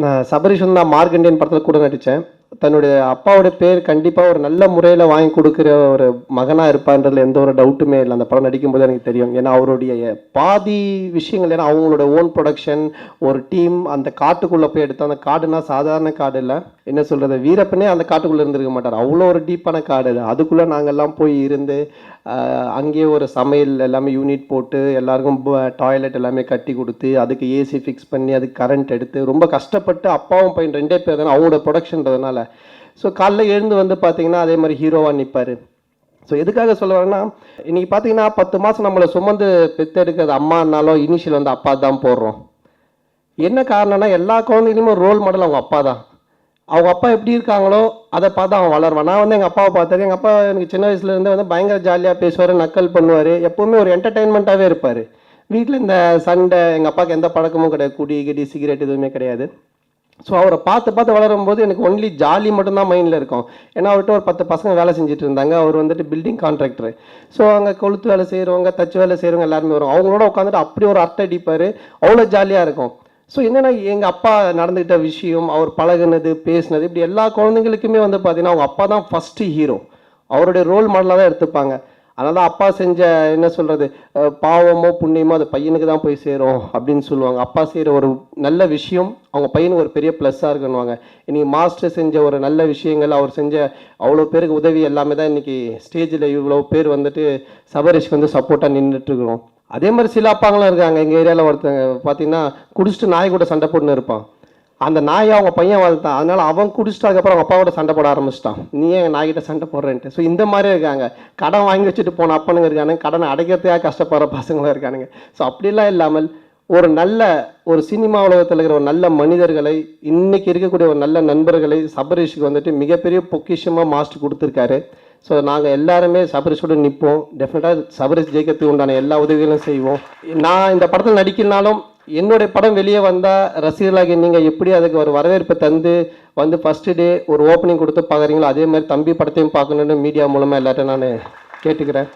நான் சபரிஷ் வந்து நான் மார்க்கண்டியன் படத்தில் கூட நடித்தேன். தன்னுடைய அப்பாவோட பேர் கண்டிப்பாக ஒரு நல்ல முறையில் வாங்கி கொடுக்குற ஒரு மகனாக இருப்பான்றதுல எந்த ஒரு டவுட்டுமே இல்லை. அந்த படம் நடிக்கும்போது எனக்கு தெரியும். ஏன்னா அவருடைய பாதி விஷயங்கள், ஏன்னா அவங்களோட ஓன் ப்ரொடக்ஷன், ஒரு டீம் அந்த காட்டுக்குள்ளே போய் எடுத்தோம். அந்த காடுனா சாதாரண காடு இல்லை, என்ன சொல்கிறது, வீரப்பனே அந்த காட்டுக்குள்ளே இருந்திருக்க மாட்டார். அவ்வளோ ஒரு டீப்பான காடு அது. அதுக்குள்ளே நாங்கள்லாம் போய் இருந்து அங்கேயே ஒரு சமையல் எல்லாமே யூனிட் போட்டு எல்லாருக்கும் டாய்லெட் எல்லாமே கட்டி கொடுத்து அதுக்கு ஏசி ஃபிக்ஸ் பண்ணி அதுக்கு கரண்ட் எடுத்து ரொம்ப கஷ்டப்பட்டு அப்பாவும் பையன் 2 பேர் தானே அவங்களோட ப்ரொடக்ஷன்றதுனால. ஸோ காலைல எழுந்து வந்து பார்த்தீங்கன்னா அதே மாதிரி ஹீரோவாக நிற்பார். ஸோ எதுக்காக சொல்ல வரேன்னா, இன்றைக்கி பார்த்தீங்கன்னா 10 மாதம் நம்மளை சுமந்து பெற்றெடுக்கிறது அம்மானாலும் இனிஷியல் வந்து அப்பா தான் போடுறோம். என்ன காரணம்னா எல்லா குழந்தைகளுமே ரோல் மாடல் அவங்க அப்பா தான். அவங்க அப்பா எப்படி இருக்காங்களோ அதை பார்த்து அவன் வளருவான். நான் வந்து எங்கள் அப்பாவை பார்த்துருக்கேன். எங்கள் அப்பா எனக்கு சின்ன வயசுலேருந்தே வந்து பயங்கர ஜாலியாக பேசுவார், நக்கல் பண்ணுவார், எப்போவுமே ஒரு என்டர்டெயின்மெண்ட்டாகவே இருப்பார். வீட்டில் இந்த சண்டை, எங்கள் அப்பாவுக்கு எந்த பழக்கமும் கிடையாது, குடி கிடி சிகரெட் எதுவுமே கிடையாது. ஸோ அவரை பார்த்து பார்த்து வளரும்போது எனக்கு ஒன்லி ஜாலி மட்டும்தான் மைண்டில் இருக்கும். ஏன்னா அவர்கிட்ட ஒரு 10 பசங்க வேலை செஞ்சுட்டு இருந்தாங்க. அவர் வந்துட்டு பில்டிங் கான்ட்ராக்டர். ஸோ அங்கே கொளுத்து வேலை செய்கிறவங்க, தச்சு வேலை செய்கிறவங்க எல்லாருமே வரும். அவங்களோட உட்காந்துட்டு அப்படி ஒரு அரட்டை அடிப்பார், அவ்வளோ ஜாலியாக இருக்கும். ஸோ என்னென்னா எங்கள் அப்பா நடந்துக்கிட்ட விஷயம், அவர் பழகுனது, பேசினது, இப்படி எல்லா குழந்தைங்களுக்குமே வந்து பார்த்தீங்கன்னா அவங்க அப்பா தான் ஃபஸ்ட்டு ஹீரோ. அவருடைய ரோல் மாடலாக தான் எடுத்துப்பாங்க. அதனால அப்பா செஞ்ச என்ன சொல்கிறது, பாவமோ புண்ணியமோ அது பையனுக்கு தான் போய் சேரும் அப்படின்னு சொல்லுவாங்க. அப்பா செய்கிற ஒரு நல்ல விஷயம் அவங்க பையனுக்கு ஒரு பெரிய ப்ளஸ்ஸாக இருக்குன்னுவாங்க. இன்றைக்கி மாஸ்டர் செஞ்ச ஒரு நல்ல விஷயங்கள், அவர் செஞ்ச அவ்வளோ பேருக்கு உதவி எல்லாமே தான் இன்றைக்கி ஸ்டேஜில் இவ்வளோ பேர் வந்துட்டு சபரிஷ்க்கு வந்து சப்போர்ட்டாக நின்றுட்டுருக்குறோம். அதே மாதிரி சில அப்பாங்களும் இருக்காங்க. எங்கள் ஏரியாவில் ஒருத்தங்க பார்த்தீங்கன்னா குடிச்சிட்டு நாய் கூட சண்டை போட்டுன்னு இருப்பான். அந்த நாயை அவங்க பையன் வளர்த்தான். அதனால் அவன் குடிச்சிட்டு அதுக்கப்புறம் அவங்க அப்பாவோட சண்டை போட ஆரம்பிச்சிட்டான். நீ ஏன் நாய்கிட்ட சண்டை போடுறேன்ட்டு. ஸோ இந்த மாதிரி இருக்காங்க. கடன் வாங்கி வச்சுட்டு போன அப்பனுங்க இருக்கானுங்க, கடனை அடைக்கிறதுக்காக கஷ்டப்படுற பசங்களும் இருக்கானுங்க. ஸோ அப்படிலாம் இல்லாமல் ஒரு நல்ல ஒரு சினிமா உலகத்தில் இருக்கிற ஒரு நல்ல மனிதர்களை, இன்றைக்கி இருக்கக்கூடிய ஒரு நல்ல நண்பர்களை சபரிஷுக்கு வந்துட்டு மிகப்பெரிய பொக்கிஷமாக மாஸ்டர் கொடுத்துருக்காரு. ஸோ நாங்கள் எல்லாருமே சபரிஷோடு நிற்போம். டெஃபினட்டாக சபரிஷ் ஜெயிக்கிறதுக்கு உண்டான எல்லா உதவிகளும் செய்வோம். நான் இந்த படத்தில் நடிக்கலனாலும் என்னுடைய படம் வெளியே வந்தால் ரசிகர்களாக நீங்கள் எப்படி அதுக்கு ஒரு வரவேற்பை தந்து வந்து ஃபஸ்ட்டு டே ஒரு ஓப்பனிங் கொடுத்து பார்க்குறீங்களோ அதே மாதிரி தம்பி படத்தையும் பார்க்கணுன்னு மீடியா மூலமாக எல்லாத்தையும் நான் கேட்டுக்கிறேன்.